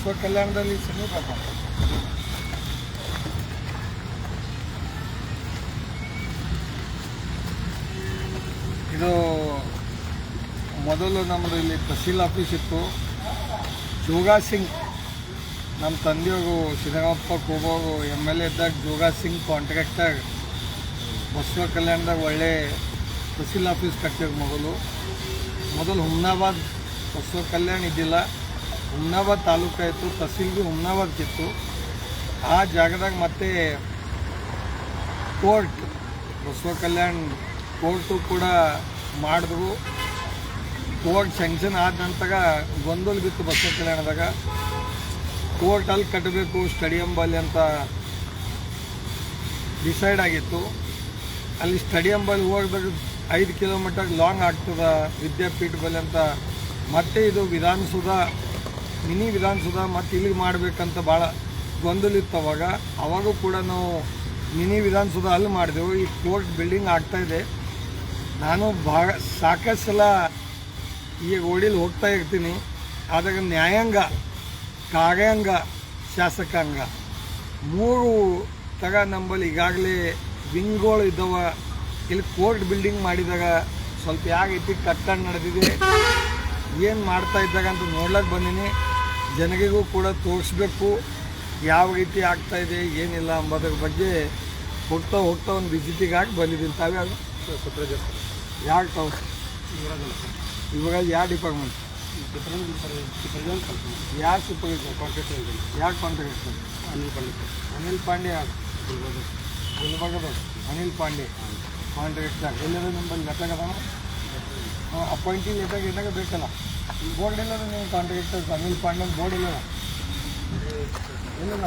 ಬಸವ ಕಲ್ಯಾಣದಲ್ಲಿ ಸಮೀಪ ಇದು ಮೊದಲು ನಮ್ಮದು ಇಲ್ಲಿ ತಹಸೀಲ್ ಆಫೀಸ್ ಇತ್ತು. ಜೋಗಾ ಸಿಂಗ್ ನಮ್ಮ ತಂದೆಯವರು ಶ್ರೀರಂಗಪ್ಪ ಕೋಬೋರು MLA ಇದ್ದಾಗ ಜೋಗಾ ಸಿಂಗ್ ಕಾಂಟ್ರಾಕ್ಟರ್ ಬಸವ ಕಲ್ಯಾಣದಾಗ ಒಳ್ಳೆ ತಹಸೀಲ್ ಆಫೀಸ್ ಕಟ್ಟಿದ್ರು. ಮೊದಲು ಹುಮ್ನಾಬಾದ್ ಬಸವ ಕಲ್ಯಾಣ ಇದ್ದಿಲ್ಲ, ಹುಮ್ನಾಬಾದ್ ತಾಲೂಕು ಆಯಿತು, ತಹಸೀಲ್ ಭೀ ಹುಮ್ನಾಬಾದ್ಕಿತ್ತು. ಆ ಜಾಗದಾಗ ಮತ್ತೆ ಕೋರ್ಟ್ ಬಸವ ಕಲ್ಯಾಣ ಕೋರ್ಟು ಕೂಡ ಮಾಡಿದ್ರು. ಕೋರ್ಟ್ ಸ್ಯಾಂಕ್ಷನ್ ಆದ ನಂತರ ಗೊಂದಲ ಬಿತ್ತು ಬಸವ ಕಲ್ಯಾಣದಾಗ. ಕೋರ್ಟ್ ಅಲ್ಲಿ ಕಟ್ಟಬೇಕು ಸ್ಟೇಡಿಯಂ ಬಲ್ಲಿ ಅಂತ ಡಿಸೈಡ್ ಆಗಿತ್ತು. ಅಲ್ಲಿ ಸ್ಟೇಡಿಯಂ ಬಲ್ಲಿ ಹೋಗ್ಬೇಕು 5 ಕಿಲೋಮೀಟರ್ ಲಾಂಗ್ ಆಗ್ತದೆ ವಿದ್ಯಾಪೀಠ ಬಲ್ಲಿ ಅಂತ. ಮತ್ತೆ ಇದು ವಿಧಾನಸೌಧ ಮಿನಿ ವಿಧಾನಸೌಧ ಮತ್ತು ಇಲ್ಲಿಗೆ ಮಾಡಬೇಕಂತ ಭಾಳ ಗೊಂದಲ ಇತ್ತು ಅವಾಗೂ ಕೂಡ ನಾವು ಮಿನಿ ವಿಧಾನಸೌಧ ಅಲ್ಲಿ ಮಾಡಿದೆವು. ಈ ಕೋರ್ಟ್ ಬಿಲ್ಡಿಂಗ್ ಆಗ್ತಾಯಿದೆ. ನಾನು ಸಾಕಷ್ಟು ಸಲ ಈಗ ಓಡಿಲಿ ಹೋಗ್ತಾ ಇರ್ತೀನಿ. ಆದಾಗ ನ್ಯಾಯಾಂಗ, ಕಾರ್ಯಾಂಗ, ಶಾಸಕಾಂಗ 3 ನಂಬಲ್ಲಿ ಈಗಾಗಲೇ ವಿಂಗ್ಗಳು ಇದ್ದಾವ. ಇಲ್ಲಿ ಕೋರ್ಟ್ ಬಿಲ್ಡಿಂಗ್ ಮಾಡಿದಾಗ ಸ್ವಲ್ಪ ಯಾಗೈತಿ ಕಟ್ಟಡ ನಡೆದಿದೆ, ಏನು ಮಾಡ್ತಾ ಇದ್ದಾಗ ಅಂತ ನೋಡ್ಲಿಕ್ಕೆ ಬಂದೀನಿ. ಜನರಿಗೂ ಕೂಡ ತೋರಿಸ್ಬೇಕು ಯಾವ ರೀತಿ ಆಗ್ತಾಯಿದೆ ಏನಿಲ್ಲ ಅಂಬೋದ್ರ ಬಗ್ಗೆ ಹೋಗ್ತಾ ಒಂದು ವಿಸಿಟಿಗೆ ಹಾಕಿ ಬಂದಿದ್ದೀನಿ. ತಾವ್ಯಾಗ ಯಾಕೆ ತಾವು ಇವಾಗ ಯಾವ ಡಿಪಾರ್ಟ್ಮೆಂಟ್ ಯಾರು ಸೂಪರ್ವೈಸರ್ ಕಾಂಟ್ರಾಕ್ಟರ್ ಯಾಕೆ ಕಾಂಟ್ರಾಕ್ಟರ್ ಅನಿಲ್ ಪಾಂಡೆ ಗುಲ್ಬರ್ಗದ ಅನಿಲ್ ಪಾಂಡೆ ಕಾಂಟ್ರಾಕ್ಟರ್ ಎಲ್ಲರೂ ನಿಮ್ಮಲ್ಲಿ ಲೆಟ್ಟಾಗದ ಅಪಾಯಿಂಟಿ ಲೆಟ್ಟಾಗ ಇದ್ದಾಗ ಬೇಕಲ್ಲ. ಬೋರ್ಡ್ ಎಲ್ಲದ ನೀವು ಕಾಂಟ್ರಾಕ್ಟರ್ ಅನಿಲ್ ಪಾಂಡೆ ಬೋರ್ಡ್ ಇಲ್ಲ ಇಲ್ಲ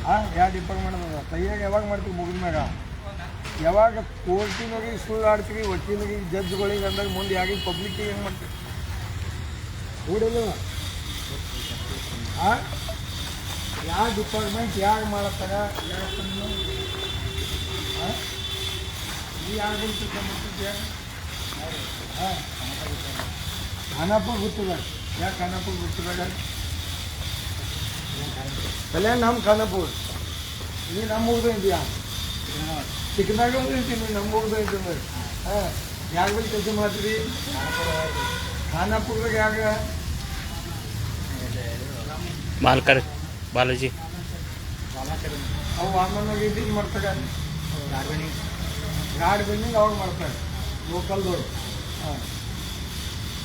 ಹಾಂ ಯಾವ ಡಿಪಾರ್ಟ್ಮೆಂಟ್ ಅದ ಕೈಯಾಗ ಯಾವಾಗ ಮಾಡ್ತೀವಿ ಮುಗಿದ ಮ್ಯಾಗ ಯಾವಾಗ ಕೋರ್ಟಿನಾಗೆ ಸುಳ್ಳು ಆಡ್ತೀವಿ ವಕೀಲರಿಗೆ ಜಡ್ಜ್ಗಳಿಗೆ ಅಂದಾಗ ಮುಂದೆ ಯಾಕೆ ಪಬ್ಲಿಕ್ಕಿಗೆ ಹೆಂಗೆ ಮಾಡ್ತೀವಿ ಬೋರ್ಡಿಲ್ಲ ಹಾಂ ಯಾವ ಡಿಪಾರ್ಟ್ಮೆಂಟ್ ಯಾರು ಮಾಡತ್ತಾಗ ಯಾಕೆ ಹಾಂ ಈ ಯಾರು ಹಾಂ ಖಾನಾಪುರ ಗೊತ್ತಿಲ್ಲ ಯಾಕೆ ಖಾನಾಪುರ ಗೊತ್ತಿಲ್ಲ ಕಲ್ಯಾಣ ನಮ್ಮ ಖಾನಾಪುರ ನೀ ನಮ್ಮ ಊರ್ದು ಇದೆಯಾ ಚಿಕ್ಕನಾಗ ಇರ್ತೀನಿ ನಮ್ಮ ಊರ್ದು ಇದ್ದೀನಿ. ಹಾಂ ಯಾರು ಬಳಿ ಕೆಲಸ ಮಾಡ್ತೀವಿ ಖಾನಾಪುರದಾಗ ಯಾಗ ಮಾಲ್ಕರ್ ಬಾಲಾಜಿ ಅವು ವಾಮನಾಗ ಇದು ಮಾಡ್ತಾರೆ ಗಾಡಿ ಬಂದಿಂಗ್ ಅವಾಗ ಮಾಡ್ತಾರೆ ಲೋಕಲ್ದವ್ರು. ಹಾಂ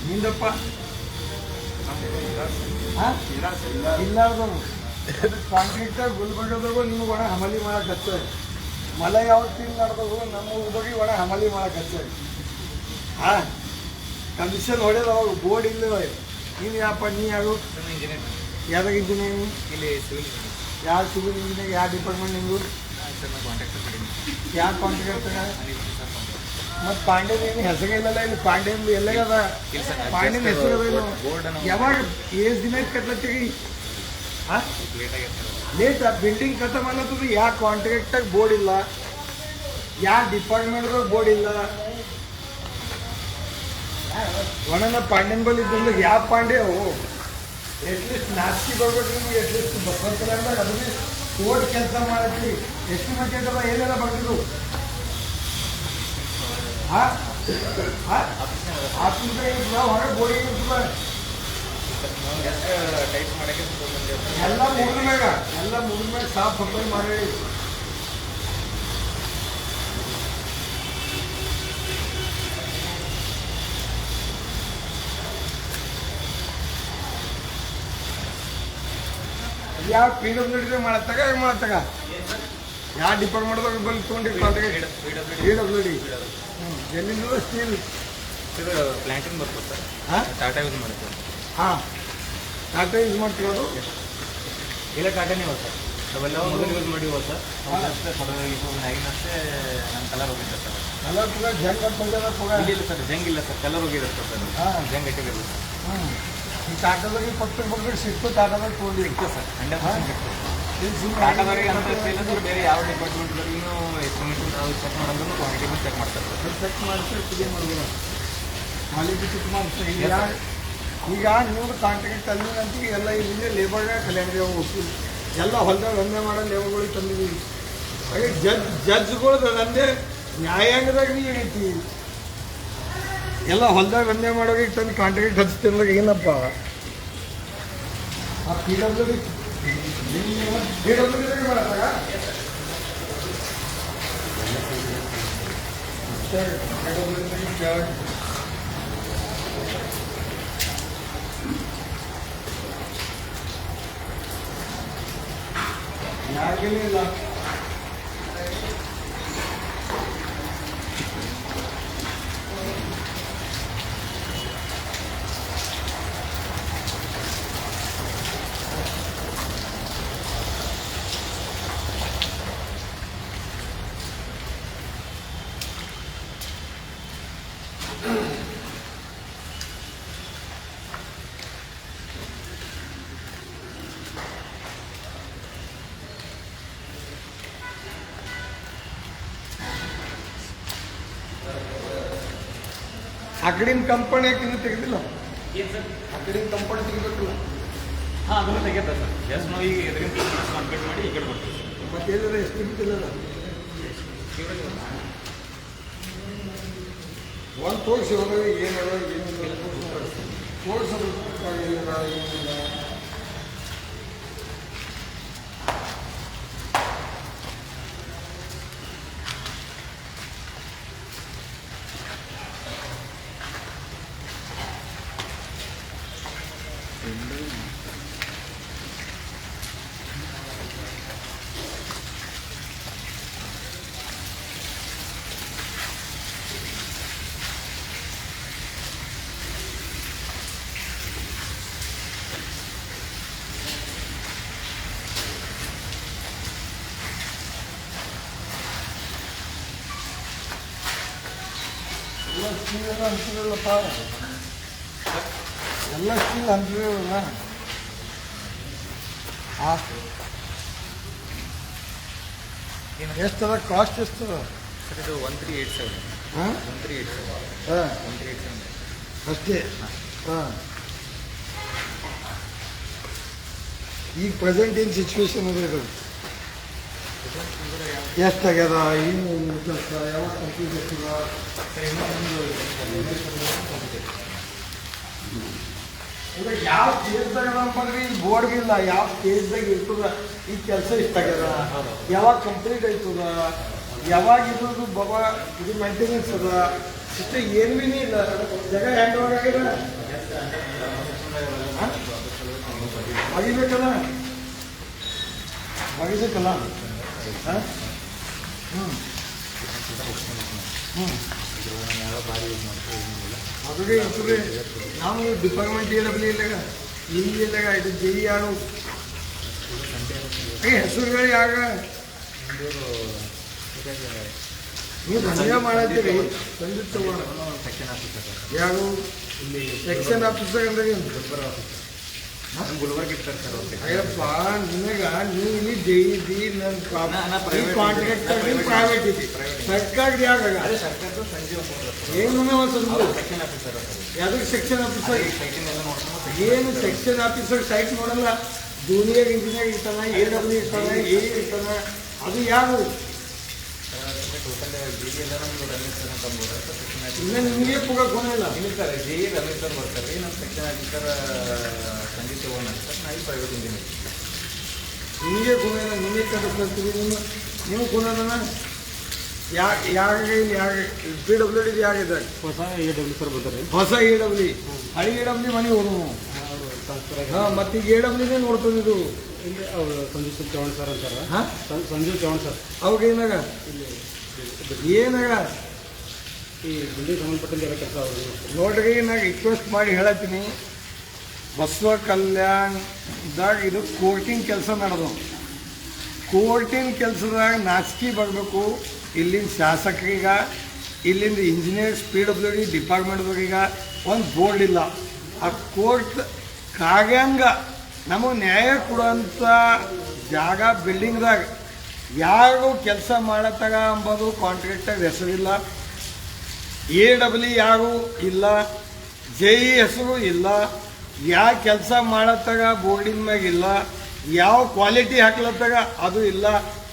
ನಿಂದಪ್ಪ ಹಾಂ ಇಲ್ಲಾರ್ದವ್ರು ಕಾಂಟ್ರಾಕ್ಟರ್ ಗುಲ್ಬರ್ಗದವ್ರು ನಿಮ್ಗೆ ಒಣ ಹಮಲಿ ಮಾಡಕ್ಕೆ ಹಚ್ಚಾರೆ. ಮಳೆ ಯಾವ ತಿಂಗ್ ನಡೆದವು ನಮ್ಮ ಊರಿಗೆ ಒಣ ಹಮಲಿ ಮಾಡಕ್ಕೆ ಹಚ್ಚಾರೆ. ಹಾಂ ಕಮಿಷನ್ ಹೊಡೆದ ಅವಾಗ ಬೋರ್ಡ್ ಇಲ್ಲ. ನೀನು ಯಾಪ ನೀ ಯಾರು ಯಾವ್ದಾಗ ಇಂಜಿನಿಯರಿಂಗ್ ಇಲ್ಲಿ ಯಾವ ಸಿವಿಲ್ ಇಂಜಿನಿಯರಿಂಗ್ ಯಾವ ಡಿಪಾರ್ಟ್ಮೆಂಟ್ ನಿಮಗೂ ಯಾವ ಕಾಂಟ್ರಾಕ್ಟರ್ ಮತ್ತು ಪಾಂಡ್ಯನ ಹೆಸರು ಇಲ್ಲಲ್ಲ ಇಲ್ಲಿ ಪಾಂಡ್ಯನ್ ಎಲ್ಲದ ಪಾಂಡ್ಯನ ಹೆಸರು ಯಾವಾಗ ಎಷ್ಟು ದಿನ ಕಟ್ಲತ್ತೀರಿ ಹಾಂ ಲೇಟ್ ಬಿಲ್ಡಿಂಗ್ ಖತಮ್ ಅನ್ನತ್ತದ. ಯಾವ ಕಾಂಟ್ರಾಕ್ಟಾಗ ಬೋರ್ಡ್ ಇಲ್ಲ, ಯಾವ ಡಿಪಾರ್ಟ್ಮೆಂಟ್ದಾಗ ಬೋರ್ಡ್ ಇಲ್ಲ. ಒಣನ ಪಾಂಡ್ಯನ ಬಲ್ಲಿ ಇದ್ದಂದ್ರೆ ಯಾವ ಪಾಂಡ್ಯ ಎಟ್ಲೀಸ್ಟ್ ನಾಚಿಕೆ ಬರ್ಬೇಕು ನಿಮ್ಗೆ. ಎಟ್ಲೀಸ್ಟ್ ಬಸವ ಕಲ್ಯಾಣದಾಗ ಅದು ಭೀ ಕೋರ್ಟ್ ಕೆಲಸ ಮಾಡತ್ತೀವಿ. ಎಷ್ಟು ಮಟ್ಟಿಗೆ ಏನೆಲ್ಲ ಬರ್ತಿದ್ರು ಹಾಂ ಹಾಂ ಆಫೀಸ್ದಾಗ ನಾವು ಹೊರಗೆ ಬೋರ್ಡಿಗೆ ಇರ್ತದೆ ಎಲ್ಲ ಮುಗಿದ ಮ್ಯಾಗ ಸಾಫ್ ಸಫಾಯಿ ಮಾಡಿ ಯಾವ PWD ಮಾಡತ್ತಾಗ ಯಾವ ಡಿಪಾರ್ಟ್ಮೆಂಟ್ದಾಗ ಬಂದು ತೊಗೊಂಡಿರ್ತಾರೆ PWD ಎಲ್ಲಿಂದ ಸ್ಟೀಲ್ ಪ್ಲಾಂಟಿಂಗ್ ಬರ್ತದೆ ಸರ್. ಹಾಂ ಟಾಟಾ ಯೂಸ್ ಮಾಡ್ತೀವಿ. ಹಾಂ ಟಾಟಾ ಯೂಸ್ ಮಾಡ್ತಿರೋದು ಇಲ್ಲ ಟಾಟಾನೇ ಹೋದ ಸರ್. ಅವೆಲ್ಲ ಮೊದಲು ಯೂಸ್ ಮಾಡಿವ ಸರ್. ಅಷ್ಟೇ ಅಷ್ಟೇ ನನ್ನ ಕಲರ್ ಹೋಗಿದೆ ಸರ್. ಕಲರ್ ಕೂಡ ಜಂಗ್ ಅಂತ ಇಲ್ಲ ಸರ್, ಜಂಗ್ ಇಲ್ಲ ಸರ್, ಕಲರ್ ಹೋಗಿದೆ ಸರ್. ಹಾಂ ಜಂಗ್ ಇಟ್ಟಿಲ್ಲ ಸರ್. ಈ ಟಾಟಾದಾಗ ಪಕ್ಕ ಸಿಕ್ತು ಟಾಟಾದಾಗ ತೊಗೊಂಡಿರಿ ಇತ್ತು ಸರ್, 100% ಇತ್ತು. ಟಾಟಾದವರಿಗೆ ಅಂತ ಇಲ್ಲ ಸರ್, ಬೇರೆ ಯಾವ ಡಿಪಾರ್ಟ್ಮೆಂಟ್ದವ್ರಿಗೂ ಎಸ್ಟಿಮೇಷನ್ ನಾವು ಚೆಕ್ ಮಾಡೋದು ಕ್ವಾಂಟಿಟಿ ಚೆಕ್ ಮಾಡ್ತಾರೆ ಸರ್. ಚೆಕ್ ಮಾಡಿದ್ರೆ ಇದೇ ಮಾಡ್ಬೋದು ಕ್ವಾಲಿಟಿ ಚೆಕ್ ಮಾಡ್ತಾರೆ. ಈಗ ನೀವು ಕಾಂಟ್ರಾಕ್ಟ್ ತಂದಿನಂತ ಎಲ್ಲ ಇಲ್ಲಿಂದ ಲೇಬರ್ಗೆ ಕಲ್ಯಾಣ ಹೋಗ್ತೀವಿ ಎಲ್ಲ ಹೊಲದಾಗ ದಂಧೆ ಮಾಡೋ ಲೇಬರ್ಗಳಿಗೆ ತಂದಿದ್ದೀವಿ ಹಾಗೆ ಜಡ್ಜ್ಗಳದ್ದು ದಂಧೆ ನ್ಯಾಯಾಂಗದಾಗ ಏನೈತಿ ಎಲ್ಲ ಹೊಲದಾಗ ದಂಧೆ ಮಾಡೋರಿಗೆ ತಂದು ಕಾಂಟ್ರಾಕ್ಟ್ ಹಚ್ತಿರ್ಲಾಗ ಏನಪ್ಪ ಆ ಪಿ ಡಬ್ಲ್ಯೂ ಮಾಡತ್ತಾಗ ಯಾರಿಗೇನಿಲ್ಲ ಆ ಕಡಿನ ಕಂಪನಿ ಯಾಕೆ ಇನ್ನೂ ತೆಗೆದಿಲ್ಲ ಏನು ಸರ್ ಆ ಕಡಿನ ಕಂಪನಿ ತೆಗಿಬೇಕಲ್ಲ ಹಾಂ ಅದನ್ನು ತೆಗೆದ ಸರ್ ಜಸ್ಟ್ ನಾವು ಈಗ ಎದುರಿನ ಕಂಪ್ಲೀಟ್ ಮಾಡಿ ಈ ಕಡೆ ಬರ್ತೀವಿ ಸರ್ ಮತ್ತೆ ಹೇಳಿದ್ರೆ ಎಷ್ಟು ತಿಂತಿಲ್ಲ ಒಂದು ತೋರಿಸಿ ಹೋದ್ರೆ ಏನದ ಏನಿಲ್ಲ ತೋರಿಸೋದು ಏನಿಲ್ಲ ಏನಿಲ್ಲ ಎಲ್ಲ ಸ್ಟೀಲ್ ಎಲ್ಲ ಅಂತಿರಲ್ಲಪ್ಪ ಎಲ್ಲ ಸ್ಟೀಲ್ ಅಂತಿರಲ್ಲ ಎಷ್ಟದ ಕಾಸ್ಟ್ ಎಷ್ಟದ ಸರ್ ಇದು 1387 ಹಾಂ 1387 ಹಾಂ 1387 ಅಷ್ಟೇ ಹಾಂ ಈಗ ಪ್ರೆಸೆಂಟ್ ಏನು ಸಿಚುವೇಶನ್ ಅದ ಇದು ಎಷ್ಟಾಗ್ಯದ ಏನು ಯಾವ ಕಂಪ್ಲೀಟ್ ಆಗ್ತದ ಸರ್ ಇನ್ನೊಂದು ಈಗ ಯಾವ ಸ್ಟೇಜ್ದಾಗ ಅಂತಂದ್ರೆ ಈ ಬೋರ್ಡ್ಗಿಲ್ಲ ಯಾವ ಸ್ಟೇಜ್ದಾಗ ಇರ್ತದ ಈ ಕೆಲಸ ಇಷ್ಟಾಗ್ಯದ ಯಾವಾಗ ಕಂಪ್ಲೀಟ್ ಆಯ್ತದ ಯಾವಾಗ ಇದ್ರದ್ದು ಬಾಬಾ ಇದು ಮೇಂಟೆನೆನ್ಸ್ ಅದ ಇಷ್ಟ ಏನು ಭೀ ಇಲ್ಲ ಜಾಗ ಹ್ಯಾಂಡ್ ಓವರ್ ಆಗ್ಯದ ಒಗಿಬೇಕಲ್ಲ ಒಗಿಬೇಕಲ್ಲ ಹಾಂ ಹ್ಞೂ ಹ್ಞೂ ಅದುಗೆ ಇರ್ತದೆ ನಾವು ಡಿಪಾರ್ಟ್ಮೆಂಟ್ ಏನಾಗಲಿ ಇಲ್ಲಾಗ ಇಲ್ಲಿ ಇಲ್ಲಾಗ ಇದು ಜೈ ಯಾರು ಹೆಸರುಗಳು ಯಾಗ ನೀವು ದಂಧೆ ಮಾಡತ್ತೀರಿ ಸಂಜೆ ತಗೋಣ ಸೆಕ್ಷನ್ ಆಫೀಸರ್ ಯಾರು ಇಲ್ಲಿ ಸೆಕ್ಷನ್ ಆಫೀಸರ್ ಅಂದ್ರೆ ಏನು ಗುಲ್ಬರ್ಗ ಇರ್ತಾರೆ ಸರ್ ಅವ್ರು ಅಯ್ಯಪ್ಪ ನಿನಗ ನೀ ಇಲ್ಲಿ ಜೈ ಇದ್ದಿ ನನ್ನ ಕಾಂಟ್ರಾಕ್ಟ್ ಪ್ರೈವೇಟ್ ಇದ್ದಿ ಸರ್ಕಾರದ ಯಾವಾಗ ಅದೇ ಸರ್ಕಾರದ ಸಂಜೀವ ಫೋನ್ ಏನು ಒಂದು ಸೆಕ್ಷನ್ ಆಫೀಸರ್ ಯಾವ್ದಕ್ಕೆ ಸೆಕ್ಷನ್ ಆಫೀಸರ್ ಸೈಟಿಂಗ್ ಎಲ್ಲ ನೋಡ್ಕೊಂಡು ಏನು ಸೆಕ್ಷನ್ ಆಫೀಸರ್ ಸೈಟ್ ನೋಡಲ್ಲ ಜೂನಿಯರ್ ಇಂಜಿನಿಯರ್ ಇರ್ತಾನ AW ಇರ್ತಾನ ಇರ್ತಾನ ಅದು ಯಾರು ಟೋಟಲ್ ಜಿ ಎಲ್ಲ ನಮ್ದು ರಮೇಶ್ ಸರ್ ಅಂತ ಅಂಬೋದು ಸೆಕ್ಷನ್ ಆಫೀಸರ್ ಇನ್ನು ನಿಮಗೆ ಇಲ್ಲ ಇಲ್ಲ ಸರ್ ಜಿ ರಮೇಶ್ ಸರ್ ಬರ್ತಾರೆ ರೀ ನಮ್ಮ ಸೆಕ್ಷನ್ ಆಫೀಸರ್ ಸಂಜೀವ್ ಚೌಹಾಣ್ ಅಂತ ಸರ್ ನಾವು ಪ್ರೈವೇಟ್ ಇಂಜಿನಿಯರ್ ನಿಮಗೆ ಇಲ್ಲ ನಿಮಗೆ ಕಟ್ಟಿಸ್ತೀವಿ ನೀವು ಕುನದನ ಯಾರಿಗೆ PWD ಯಾರಿದ್ದಾರೆ ಹೊಸ AW ಸರ್ ಬರ್ತಾರೆ ಹೊಸ AW ಹಳಿ AW ಮನೆ ಹೋಗೋಣ ಹಾಂ ಮತ್ತೆ ಈಗ AWನೇ ನೋಡ್ತದೆ ಇದು ಇಲ್ಲಿ ಅವರು ಸಂಜೀವ್ ಚೌಹಾಣ್ ಸರ್ ಅಂತಾರ ಹಾಂ ಸಂಜೀವ್ ಚೌಹಾಣ್ ಸರ್ ಅವಾಗ ಏನಾಗ ಏನಾಗ ಈ ಬಿಲ್ಡಿಂಗ್ ಸಂಬಂಧಪಟ್ಟಂಗೆ ಎಲ್ಲ ಕೆಲಸ ಅವರು ನೋಡ್ರಿ ನಾ ರಿಕ್ವೆಸ್ಟ್ ಮಾಡಿ ಹೇಳತ್ತೀನಿ ಬಸವ ಕಲ್ಯಾಣದಾಗ ಇದು ಕೋರ್ಟಿನ ಕೆಲಸ ನಡೆದು ಕೋರ್ಟಿನ ಕೆಲಸದಾಗ ನಾಚಿಕೆ ಬರಬೇಕು ಇಲ್ಲಿನ ಶಾಸಕರಿಗ ಇಲ್ಲಿಂದ ಇಂಜಿನಿಯರ್ಸ್ PWD ಡಿಪಾರ್ಟ್ಮೆಂಟ್ದವ್ರೀಗ ಒಂದು ಬೋರ್ಡ್ ಇಲ್ಲ ಆ ಕೋರ್ಟ್ ಕಾಗ್ಯಾಂಗ ನಮಗೆ ನ್ಯಾಯ ಕೊಡುವಂಥ ಜಾಗ ಬಿಲ್ಡಿಂಗ್ದಾಗ ಯಾರು ಕೆಲಸ ಮಾಡತ್ತಾಗ ಅಂಬೋದು ಕಾಂಟ್ರಾಕ್ಟಾಗ ಹೆಸರಿಲ್ಲ AW ಯಾರು ಇಲ್ಲ JE ಹೆಸರು ಇಲ್ಲ ಯಾವ ಕೆಲಸ ಮಾಡತ್ತಾಗ ಬೋರ್ಡಿನ ಮ್ಯಾಗ ಇಲ್ಲ, ಯಾವ ಕ್ವಾಲಿಟಿ ಹಾಕ್ಲತ್ತಾಗ ಅದು ಇಲ್ಲ.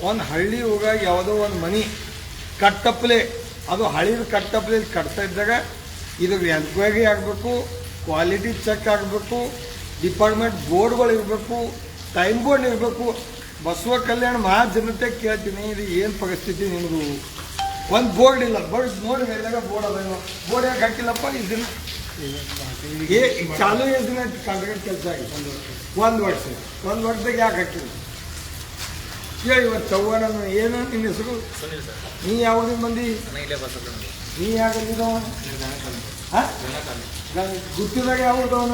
ಒಂದು ಹಳ್ಳಿ ಹೋಗಾಗ ಯಾವುದೋ ಒಂದು ಮನೆ ಕಟ್ಟಪ್ಲೆ, ಅದು ಹಳಿದ ಕಟ್ಟಪ್ಲೆ ಕಟ್ತಾ ಇದ್ದಾಗ ಇದು ಎನ್ಕ್ವೈರಿ ಆಗಬೇಕು, ಕ್ವಾಲಿಟಿ ಚೆಕ್ ಆಗಬೇಕು, ಡಿಪಾರ್ಟ್ಮೆಂಟ್ ಬೋರ್ಡ್ಗಳು ಇರಬೇಕು, ಟೈಮ್ ಬೋರ್ಡ್ ಇರಬೇಕು. ಬಸವ ಕಲ್ಯಾಣ ಮಹಾಜನತೆ ಕೇಳ್ತೀನಿ, ಇದು ಏನು ಪರಿಸ್ಥಿತಿ ನಿಮ್ಮದು? ಒಂದು ಬೋರ್ಡ್ ಇಲ್ಲ, ಬೋರ್ಡ್ ನೋಡಿ ಹೇಳಿದಾಗ ಬೋರ್ಡ್ ಅದೇನೋ, ಬೋರ್ಡ್ ಯಾಕೆ ಹಾಕಿಲ್ಲಪ್ಪ? ಇದನ್ನ ಚಾಲು ಯೋಜನೆ ಕಾಂಟ್ರಾಕ್ಟ್ ಕೆಲಸ ಆಗಿದೆ ಒಂದು ವರ್ಷದಾಗ ಯಾಕೆ ಹಾಕಿಲ್ಲ ಕೇಳಿ. ಇವತ್ತು ಚವ್ಹಾಣ ಏನು ನಿಮ್ಮ ಹೆಸರು? ನೀ ಯಾವಾಗ ಮಂದಿ? ನೀ ಯಾಕಂದಿದ್ದವ? ಹಾಂ ಗುತ್ತಿದಾಗ ಯಾವ್ದವನ?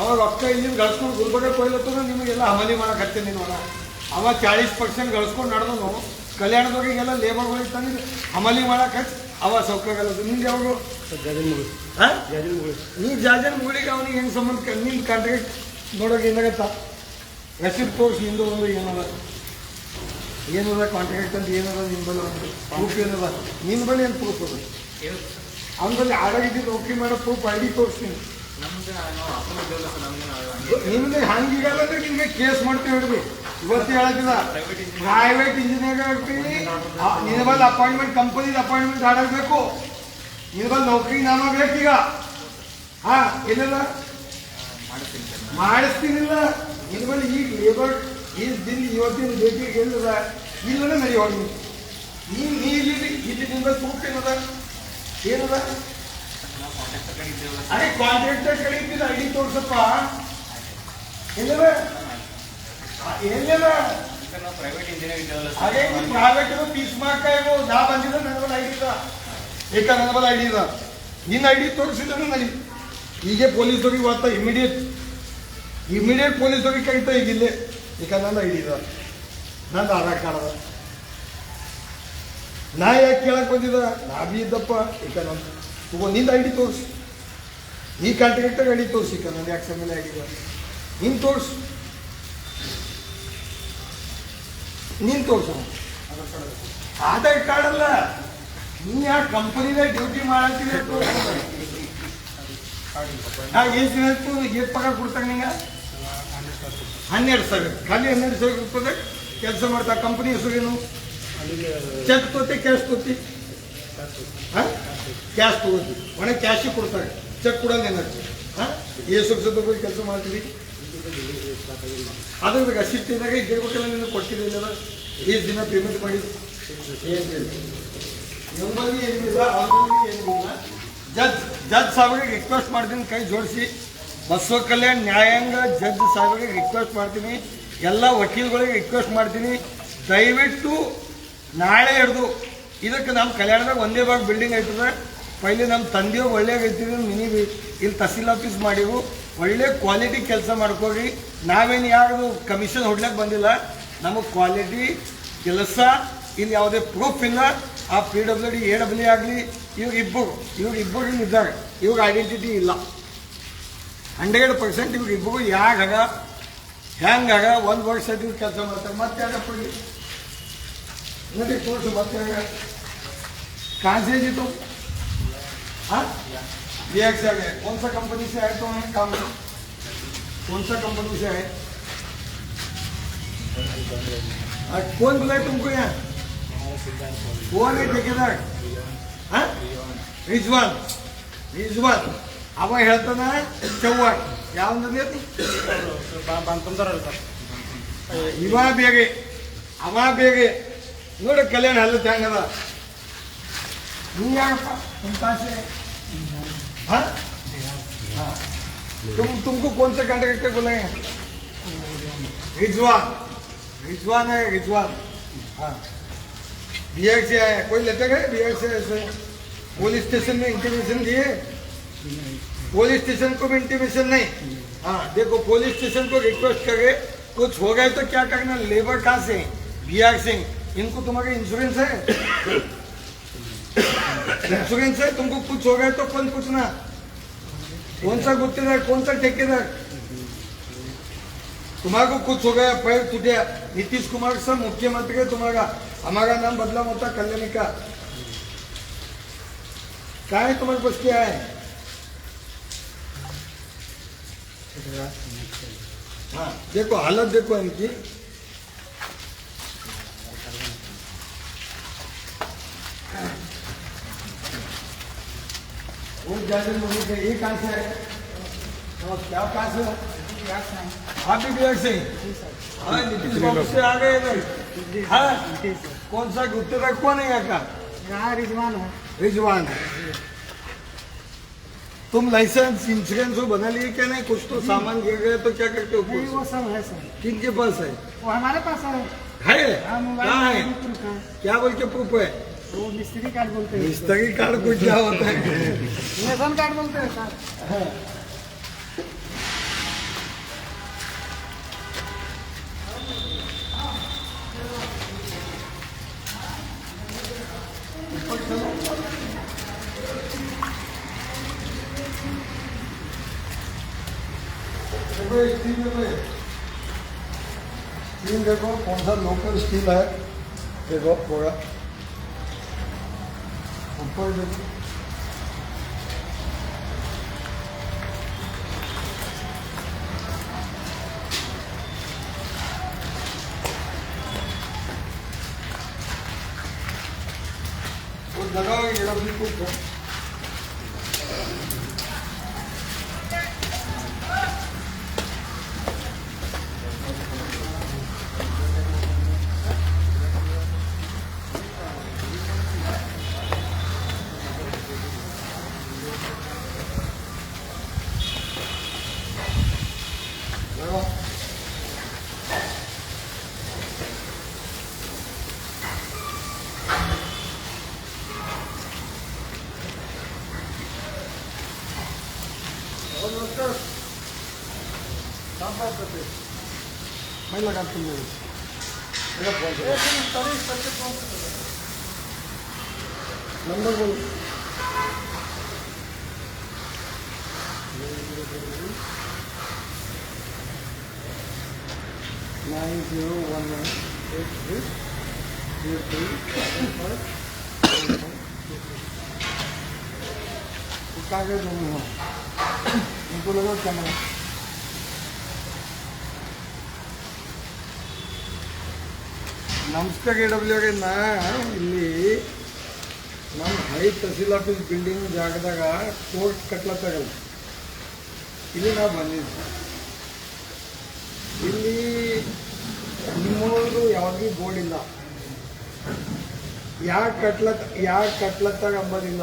ಅವಾಗ ಅಕ್ಕ ಇಲ್ಲಿಂದ ಗಳಿಸ್ಕೊಂಡು ಗುಲ್ಬರ್ಗ ಕೊಯ್ಲತ್ತದ, ನಿಮಗೆಲ್ಲ ಹಮಲಿ ಮಾಡಕ್ಕೆ ಹತ್ತೆ ನೀನು. ಅವ 40% ಗಳಿಸ್ಕೊಂಡು ನಡೆದನು. ಕಲ್ಯಾಣದವ್ರಿಗೆಲ್ಲ ಲೇಬರ್ಗಳಿಗೆ ತಂದು ಹಮಲಿ ಮಾಡಕ್ಕೆ ಹಚ್ಚಿ ಅವ ಸೌಕರ್ಯಗಲ್ಲದು. ನಿಮ್ಗೆ ಯಾವಾಗ? ಹಾಂ ನೀ ಜಾಜನ್ ಮುಗುಳಿಗೆ ಅವನಿಗೆ ಹೆಂಗೆ ಸಂಬಂಧ? ನಿನ್ನ ಕಾಂಟ್ರಾಕ್ಟ್ ನೋಡೋಕೆ ಏನಾಗತ್ತ? ರಸೀದ್ ತೋರಿಸಿ ಹಿಂದೆ ಒಂದು ಏನದ ಕಾಂಟ್ರಾಕ್ಟ್ ಅಂತ ಏನದ ನಿಮ್ಮ ಬಳಿ ಒಂದು ಪ್ರೂಫ್ ಏನದ? ನಿನ್ನ ಬಳಿ ಏನು ಪ್ರೂಫ್ ಅದ? ಅವನ ಬಳಿ ಆಡಾಗಿದ್ದು ಓಕೆ ಮಾಡೋ ಪ್ರೂಫ್ ಐ ಡಿ ತೋರಿಸ್ತೀನಿ. ನಿಮ್ಗೆ ಹಂಗೀಗಲ್ಲ ಅಂದ್ರೆ ನಿಮಗೆ ಕೇಸ್ ಮಾಡ್ತೀವಿ ಹಿಡ್ದು. ಇವತ್ತು ಹೇಳತ್ತಿದ ಪ್ರೈವೇಟ್ ಇಂಜಿನಿಯರ್ ಆಗ್ತೀನಿ, ನಿನ್ನ ಬಲ್ಲಿ ಅಪಾಯಿಂಟ್ಮೆಂಟ್, ಕಂಪನಿದ ಅಪಾಯಿಂಟ್ಮೆಂಟ್ ಆಡಬೇಕು, ನಿನ್ನ ಬಲ್ಲಿ ನೌಕರಿ ನಾಮ ಬೇಕೀಗ. ಹಾಂ ಏನಿಲ್ಲ ಮಾಡಿಸ್ತೀನಿಲ್ಲ. ನಿನ್ನ ಬಳಿ ಈಗ ಲೇಬರ್ ಈಗ ದಿನ ಇವತ್ತಿನ ಬೇಕಿಗೆ ಎಲ್ಲದ ಇಲ್ಲದ ನಡೆಯೋಣ. ನೀ ಇಲ್ಲಿ ನಿನ್ನ ಬಳಿ ಪ್ರೂಫ್ ಏನದ? ಏನದ? ಅದೇ ಕಾಂಟ್ರಾಕ್ಟರ್ ಕಡೆ ಇದ್ದಿದ್ದು ಐ ಡಿ ತೋರ್ಸಪ್ಪ. ಎಲ್ಲದ ಎಲ್ಲದ ಅದೇ ನೀವು ಪ್ರೈವೇಟ್ ಪೀಸ್ ಮಾಡ್ಕಾಯೋ ನಾ ಬಂದಿದ್ದ ನನ್ನ ಬಲ್ ಐ ಡಿ ಇದ, ಏಕ ನನ್ನ ಬಲ್ ಐ ಡಿ ಇದ. ನಿನ್ನ ಐ ಡಿ ತೋರಿಸಿದ್ರು ನಡಿ. ಹೀಗೆ ಪೊಲೀಸರಿಗೆ ಇವತ್ತ ಇಮಿಡಿಯೇಟ್ ಪೊಲೀಸರಿಗೆ ಕರಿತಾ ಈಗಿಲ್ಲೇ, ಈಗ ನನ್ನ ಐ ಡಿ ಇದ, ನಂದು ಆಧಾರ್ ಕಾರ್ಡ್ ಅದ. ನಾ ಯಾಕೆ ಕೇಳಕ್ಕೆ ಬಂದಿದ್ದ? ನಾ ಬಿ ಇದ್ದಪ್ಪ. ಈಗ ನನ್ನ ತಗೋ ನಿಂದು ಐ ಡಿ ತೋರಿಸು, ನೀ ಕಾಂಟ್ರಾಕ್ಟರ್ ಐ ಡಿ ತೋರಿಸಿ. ಈಗ ನನ್ನ ಯಾಕೆ ಮೇಲೆ ಐ ಡಿ ಇದ, ನೀನು ತೋರಿಸು, ನೀನು ತೋರಿಸು. ಆಧಾರ್ ಕಾರ್ಡ್ ಅಲ್ಲ, ನೀ ಯಾವ ಕಂಪನಿದಾಗ ಡ್ಯೂಟಿ ಮಾಡತ್ತೀವಿ ಎಷ್ಟು ದಿನ ಎಷ್ಟು ಪಗಾರ ಕೊಡ್ತಾರೆ ನಿಂಗೆ? 12,000. ಖಾಲಿ 12,000 ರೂಪಾಯಿದಾಗ ಕೆಲಸ ಮಾಡ್ತಾ. ಕಂಪನಿ ಹೆಸರೇನು? ಚೆಕ್ ತೋತಿ ಕ್ಯಾಶ್ ತೋತಿ? ಹಾಂ ಕ್ಯಾಶ್ ತಗೋತಿ. ಒಣ ಕ್ಯಾಶಿಗೆ ಕೊಡ್ತಾರೆ, ಚೆಕ್ ಕೊಡೋದು ಏನಾಗ್ತದೆ? ಹಾಂ ಎಷ್ಟು ವರ್ಷದ ಕೆಲಸ ಮಾಡ್ತೀವಿ? ಅದ್ರ ಅಸಿಟ್ಟಿದಾಗ ಇದ್ದಿರ್ಬೇಕಲ್ಲ, ನಿನ್ನ ಕೊಟ್ಟಿರಲಿಲ್ಲ. ಎಷ್ಟು ದಿನ ಪೇಮೆಂಟ್ ಮಾಡಿದ್ದು ನಮ್ಮಲ್ಲಿ ಏನಿಲ್ಲ, ಅವ್ರಲ್ಲಿ ಏನಿಲ್ಲ. ಜಡ್ಜ್ ಸಾಹೇಬ್ರಿಗೆ ರಿಕ್ವೆಸ್ಟ್ ಮಾಡ್ತೀನಿ, ಕೈ ಜೋಡಿಸಿ ಬಸವ ಕಲ್ಯಾಣ ನ್ಯಾಯಾಂಗ ಜಡ್ಜ್ ಸಾಹೇಬ್ರಿಗೆ ರಿಕ್ವೆಸ್ಟ್ ಮಾಡ್ತೀನಿ, ಎಲ್ಲ ವಕೀಲಗಳಿಗೆ ರಿಕ್ವೆಸ್ಟ್ ಮಾಡ್ತೀನಿ, ದಯವಿಟ್ಟು ನಾಳೆ ಹಿಡ್ದು ಇದಕ್ಕೆ ನಮ್ಮ ಕಲ್ಯಾಣದಾಗ ಒಂದೇ ಭಾಗ ಬಿಲ್ಡಿಂಗ್ ಐತದ. ಪೈಲೆ ನಮ್ಮ ತಂದೆಯವ್ರು ಒಳ್ಳೆಯ ಐತಿದ್ರು, ಮಿನಿ ಇಲ್ಲಿ ತಹಸೀಲ್ ಆಫೀಸ್ ಮಾಡಿವು, ಒಳ್ಳೆ ಕ್ವಾಲಿಟಿ ಕೆಲಸ ಮಾಡ್ಕೋರಿ. ನಾವೇನು ಯಾವುದು ಕಮಿಷನ್ ಹೊಡ್ಲಿಕ್ಕೆ ಬಂದಿಲ್ಲ, ನಮಗೆ ಕ್ವಾಲಿಟಿ ಕೆಲಸ ಇಲ್ಲಿ ಯಾವುದೇ ಪ್ರೂಫ್ ಇಲ್ಲ. ಆ PWD AWD ಆಗಲಿ ಇವ್ರಿಬ್ಬರು ಇದ್ದಾರೆ, ಇವ್ರ ಐಡೆಂಟಿಟಿ ಇಲ್ಲ. 100% ಇವ್ರಿಬ್ಬರು ಯಾಗ ಹೆಂಗಾಗ ಒಂದು ವರ್ಷ ಇವ್ರು ಕೆಲಸ ಮಾಡ್ತಾರೆ. ಮತ್ತೆ ಯಾಕಪ್ಪ ನೋಡಿ ತೋರಿಸು, ಮತ್ತೆ कहाँ से जी तुम? हाँ ये एक्स है, कौन सा कंपनी से आए तुम काम? कौन सा कंपनी से आए? कौन बुलाए तुमको यहाँ? कौन है ठेकेदार? हाँ रिजवान ಅವ ಹೇಳ್ತಾನ ಚವ್ಹಾಣ್ ಯಾವಂದ್ರೆ ಇವ ಬೇರೆ ಅವ ಬೇರೆ ನೋಡಿ ಕಲ್ಯಾಣ ಹಲ್ಲ ಹೆಂಗದ. ನೀ ಯಾರಪ್ಪ तुम कहाँ से? हाँ तुमको कौन से कॉन्ट्रैक्टर बुलाए? रिजवान है रिजवान। हाँ बिहार से आए, कोई लेते गए बिहार से? ऐसे पुलिस स्टेशन में इंटीमेशन दिए? पुलिस स्टेशन को भी इंटीमेशन नहीं। हाँ देखो पुलिस स्टेशन को रिक्वेस्ट करे, कुछ हो गए तो क्या करना? लेबर कहाँ से? बिहार से। इनको तुम्हारे इंश्योरेंस है? इंश्योरेंस है? तुमको कुछ हो गया तो कौन पूछना? कौन सा गुत्तेदार, कौन सा ठेकेदार? तुम्हारा कुछ हो गया, पैर टूटे, नीतीश कुमार सर मुख्यमंत्री है तुम्हारा, हमारा नाम बदला होता कल्याणी का, क्या है तुम्हारे पास? क्या है? हाँ देखो हालत देखो इनकी। वो ज्यादा लोगों के ये कहाँ से है? और क्या कहाँ से हो? आप भी बिहार से? हाँ नीतीश बाबू से आ गए इधर। हाँ कौन सा उत्तर तक कौन है यहाँ का? यहाँ रिजवान है। रिजवान है। तुम लाइसेंस इंश्योरेंस बना लिए क्या? नहीं कुछ तो सामान गिर गए तो क्या करते हो? नहीं वो सब है सर, किन के पास है? वो हमारे पास है। है हाँ मोबाइल कहाँ है? में भी proof है। क्या बोल के प्रूफ है? वो मिस्त्री कार्ड बोलते हैं, मिस्त्री कार्ड कुछ क्या होता है? रेशन कार्ड बोलते हैं सर। स्टील देखो कौन सा लोकल स्टील है, देखो पूरा ऊपर देखो। वो जगह ये भी कुछ है। देखो मैं लगा तुम नंबर बोलो। 90198303 कागज नहीं हो इनको लगा कैमरा। ನಮಸ್ಕಾರ KW ಅವರೇ, ನಾ ಇಲ್ಲಿ ನಮ್ಮ ಹೈ ತಹಸೀಲ್ ಆಫೀಸ್ ಬಿಲ್ಡಿಂಗ್ ಜಾಗದಾಗ ಕೋರ್ಟ್ ಕಟ್ಲತ್ತಾಗಲ್ಲ, ಇಲ್ಲಿ ನಾವು ಬಂದಿದ್ವಿ. ಇಲ್ಲಿ ನಿಮ್ಮವ್ರದ್ದು ಯಾವುದೇ ಬೋರ್ಡ್ ಇಲ್ಲ, ಯಾಕೆ ಕಟ್ಲತ್ತಾಗ ಅಂಬೋದಿಲ್ಲ,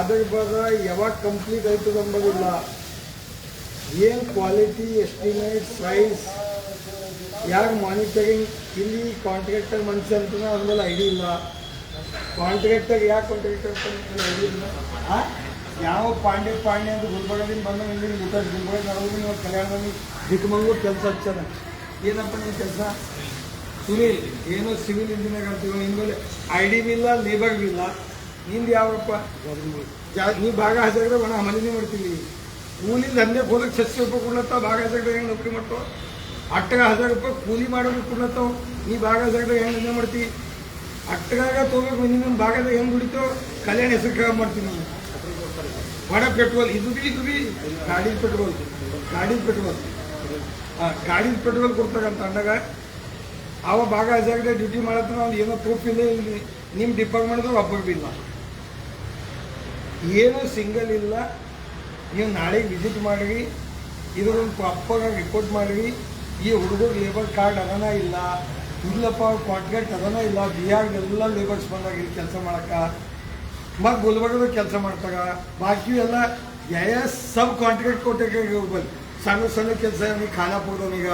ಅದ್ರ ಬದ ಯಾವಾಗ ಕಂಪ್ಲೀಟ್ ಆಯ್ತದ ಅಂಬೋದಿಲ್ಲ, ಏನು ಕ್ವಾಲಿಟಿ ಎಸ್ಟಿಮೇಟ್ ಪ್ರೈಸ್ ಯಾಕೆ ಮಾನಿಟರಿಂಗ್, ಇಲ್ಲಿ ಕಾಂಟ್ರಾಕ್ಟರ್ ಮನುಷ್ಯ ಅಂತ ಅಂದ್ಮೇಲೆ ಐಡಿ ಇಲ್ಲ, ಕಾಂಟ್ರಾಕ್ಟರ್ ಯಾಕೆ ಕಾಂಟ್ರಾಕ್ಟರ್ ಅಂತ ಐಡಿ ಇಲ್ಲ. ಯಾವ ಪಾಂಡೆ ಅಂತ ಗುಲ್ಬರ್ಗದಿಂದ ಬಂದ ಇಲ್ಲಿ ಊಟ ಗುಲ್ಬರ್ಗ ನಡೆದು ನೀವು ಕಲ್ಯಾಣದಲ್ಲಿ ಚಿಕ್ಕಮಂಗ್ಳೂರು ಕೆಲಸ ಹಚ್ಚಾರ. ಏನಪ್ಪ ನಿಮ್ಮ ಕೆಲಸ? ಸುನೀಲ್ ಏನೋ ಸಿವಿಲ್ ಇಂಜಿನಿಯರ್ ಅಂತೀವಿ, ನಿಂಬಲ್ಲಿ ಐಡಿ ಬಿ ಇಲ್ಲ, ಲೇಬರ್ ಬಿ ಇಲ್ಲ, ನಿಂದು ಯಾವಪ್ಪ ನೀ ಭಾಗ ಹಚ್ಚಾಕ್ರೆ ಒಣ ಹಮಲಿನೇ ಮಾಡ್ತೀವಿ. ಕೂಲಿ ದಂಧೆಗೆ ಹೋದಕ್ಕೆ 600 ರೂಪಾಯಿ ಕೊಡ್ಲತ್ತಾವ, ಭಾಗ ಹಚ್ಚಾಕ್ರೆ ಹೆಂಗೆ ನೌಕರಿ ಮಾಡ್ತಾವ? 8000 ರೂಪಾಯಿ ಕೂಲಿ ಮಾಡೋದು ಕೊಡ್ಲತ್ತಾವ, ನೀ ಭಾಗ ಹಚ್ಚಾಕ್ರೆ ಹೆಂಗೆ ದಂಧೆ ಮಾಡ್ತೀವಿ? ಅಟ್ಟಗಾಗ ತೊಗೋಬೇಕು ಮಿನಿಮಮ್, ಭಾಗದಾಗ ಹೆಂಗೆ ದುಡಿತಾವ? ಕಲ್ಯಾಣ ಹೆಸರು ಕೇಳ ಮಾಡ್ತೀನಿ. ಒಣ ಪೆಟ್ರೋಲ್ ಇದು ಬಿ ಗಾಡಿ ಪೆಟ್ರೋಲ್ ಗಾಡಿ ಪೆಟ್ರೋಲ್ ಕೊಡ್ತಾರಂತ ಅಂದಾಗ ಅವ ಭಾಗ ಹಚ್ಚಾಕ್ರೆ ಡ್ಯೂಟಿ ಮಾಡತ್ತ, ಅವ್ನು ಏನೋ ಪ್ರೂಫ್ ಇಲ್ಲ, ನಿಮ್ಮ ಡಿಪಾರ್ಟ್ಮೆಂಟ್ದು ಒಬ್ಬರು ಬಿ ಇಲ್ಲ, ಏನೂ ಸಿಂಗಲ್ ಇಲ್ಲ. ನೀವು ನಾಳೆಗೆ ವಿಸಿಟ್ ಮಾಡಿರಿ, ಇದೊಂದು ಪ್ರಾಪರಾಗಿ ರಿಪೋರ್ಟ್ ಮಾಡಿರಿ. ಈ ಹುಡುಗರು ಲೇಬರ್ ಕಾರ್ಡ್ ಅದನ್ನ ಇಲ್ಲ, ಇಲ್ಲಪ್ಪ ಕಾಂಟ್ರಾಕ್ಟ್ ಅದನ್ನ ಇಲ್ಲ, ಬಿಹಾರ್ಗೆಲ್ಲ ಲೇಬರ್ಸ್ ಬಂದಾಗ ಇಲ್ಲಿ ಕೆಲಸ ಮಾಡಕ್ಕೆ, ಮತ್ತು ಗುಲ್ಬರ್ಗದ ಕೆಲಸ ಮಾಡ್ತಾಗ, ಬಾಕಿ ಎಲ್ಲ ಸಬ್ ಕಾಂಟ್ರಾಕ್ಟ್ ಕೊಟ್ಟೆ ಹೋಗ್ಬಲ್ಲಿ ಸಣ್ಣ ಕೆಲಸ. ಅವ್ನಿಗೆ ಖಾನಾಪುರದವನಿಗ,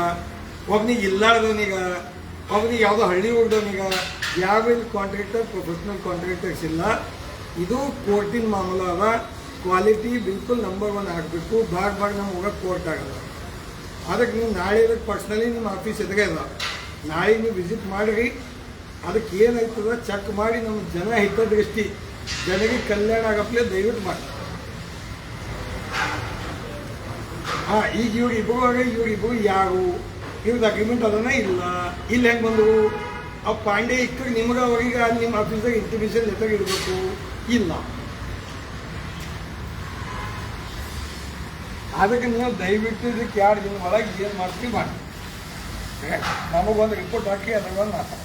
ಒಬ್ನಿಗೆ ಇಲ್ಲಾರ್ದವನಿಗ, ಒಬ್ನಿಗೆ ಯಾವುದೋ ಹಳ್ಳಿ ಹೋಗ್ದವನಿಗ, ಯಾವ ಇಲ್ಲಿ ಕಾಂಟ್ರಾಕ್ಟರ್ ಪ್ರೊಫೆಷ್ನಲ್ ಕಾಂಟ್ರಾಕ್ಟರ್ಸ್ ಇಲ್ಲ. ಇದು ಕೋರ್ಟಿನ ಮಾಮೂಲ ಅದ. ಕ್ವಾಲಿಟಿ ಬಿಲ್ಕುಲ್ ನಂಬರ್ 1 ಆಗಬೇಕು. ಭಾಗ ನಮ್ಗೆ ಹೋಗಕ್ಕೆ ಕೋರ್ಟ್ ಆಗಲ್ಲ. ಅದಕ್ಕೆ ನೀವು ನಾಳೆ ಅದಕ್ಕೆ ಪರ್ಸ್ನಲಿ ನಿಮ್ಮ ಆಫೀಸ್ ಎದುರೇ ಅದ, ನಾಳೆ ನೀವು ವಿಸಿಟ್ ಮಾಡಿರಿ. ಅದಕ್ಕೆ ಏನಾಯ್ತದ ಚೆಕ್ ಮಾಡಿ ನಮ್ಮ ಜನ ಹಿತದೃಷ್ಟಿ, ಜನರಿಗೆ ಕಲ್ಯಾಣ ಆಗಪ್ಲೆ ದಯವಿಟ್ಟು ಮಾಡಿ. ಈಗ ಇವ್ರಿಬ್ಬರು ಯಾರು, ಇವ್ರದ್ದು ಅಗ್ರಿಮೆಂಟ್ ಅದನ್ನ ಇಲ್ಲ, ಇಲ್ಲಿ ಹೆಂಗೆ ಬಂದವು? ಆ ಪಾಂಡೆ ಇಕ್ಕ ನಿಮ್ಗೆ ಅವರಿಗೆ ಅಲ್ಲಿ ನಿಮ್ಮ ಆಫೀಸಾಗ ಇಂಟಿಮೇಷನ್ ಲೆಟರ್ ಇಡಬೇಕು ಇಲ್ಲ. ಅದಕ್ಕೆ ನೀವು ದಯವಿಟ್ಟು ಇದಕ್ಕೆ 2 ದಿನ ಒಳಗೆ ಏನು ಮಾಡ್ತೀವಿ ಮಾಡಿ ನಮಗೊಂದು ರಿಪೋರ್ಟ್ ಹಾಕಿ ಅದ್ರಾಗೊಂದು ಮಾತಾಡ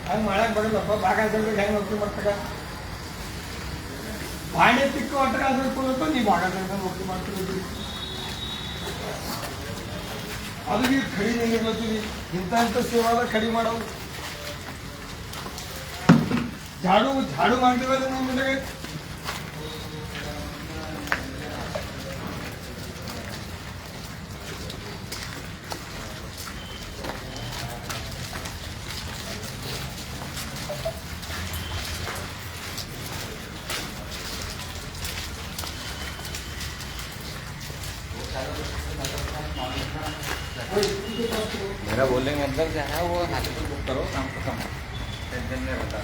ಹಂಗೆ ಮಾಡಕ್ಕೆ ಬರೋದಪ್ಪ ಭಾಗ ಹೆಂಗೆ ನೋಡ್ತೀವಿ ಮಾಡ್ತಾಗ ಬಾಣೆ ತಿಕ್ಕು ಒಟ್ಟಗ ಅದ್ರ ಕೊಡುತ್ತೋ ನೀವು ಭಾಗ ನೋಡ್ತೀವಿ ಮಾಡ್ತೀವಿ ಅದು ನೀವು ಕಡಿಮೆ ನಿಲ್ಲತ್ತೀವಿ ಇಂಥ ಸೇವಾದ ಕಡಿಮೆ ಮಾಡವು झाड़ू मांगते हुए नहीं मिलेगा मेरा बोलने का मतलब क्या है वो हाथी बुक करो काम खत्म टेंशन नहीं रहता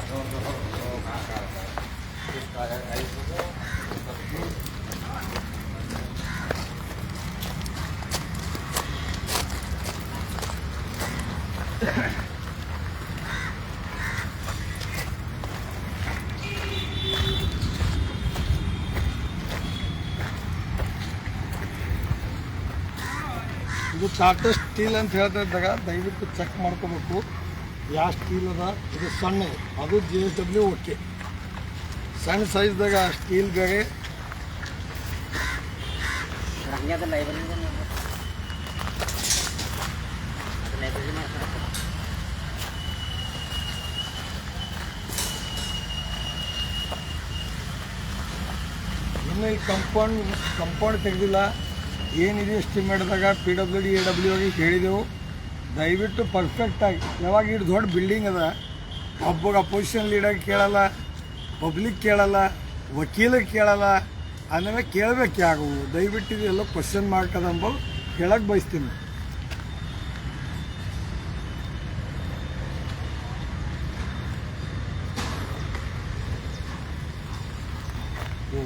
ಇದು ಟಾಟಾ ಸ್ಟೀಲ್ ಅಂತ ಹೇಳ್ತಾ ಇದ್ದಾಗ ದಯವಿಟ್ಟು ಚೆಕ್ ಮಾಡ್ಕೋಬೇಕು ಯಾವ ಸ್ಟೀಲ್ ಅದ ಇದು ಸಣ್ಣ ಅದು JSW ಓಕೆ ಸಣ್ಣ ಸೈಜ್ದಾಗ ಸ್ಟೀಲ್ ಗಗೆ ಇನ್ನು ಈ ಕಂಪೌಂಡ್ ತೆಗೆದಿಲ್ಲ ಏನಿದೆ ಎಸ್ಟಿಮೇಟ್ದಾಗ PWD AWD ಹೇಳಿದೆವು ದಯವಿಟ್ಟು ಪರ್ಫೆಕ್ಟಾಗಿ ಯಾವಾಗ ಇಷ್ಟು ದೊಡ್ಡ ಬಿಲ್ಡಿಂಗ್ ಅದ ಒಬ್ಬಗೆ ಅಪೋಸಿಷನ್ ಲೀಡರ್ ಕೇಳಲ್ಲ ಪಬ್ಲಿಕ್ ಕೇಳಲ್ಲ ವಕೀಲಿಗೆ ಕೇಳಲ್ಲ ಆಮೇಲೆ ಕೇಳಬೇಕು ಯಾಗವು ದಯವಿಟ್ಟು ಇದೆಲ್ಲ ಕ್ವಶನ್ ಮಾರ್ಕ್ ಅದ ಅಂಬೋದು ಕೇಳಕ್ಕೆ ಬಯಸ್ತೀನಿ ಹ್ಞೂ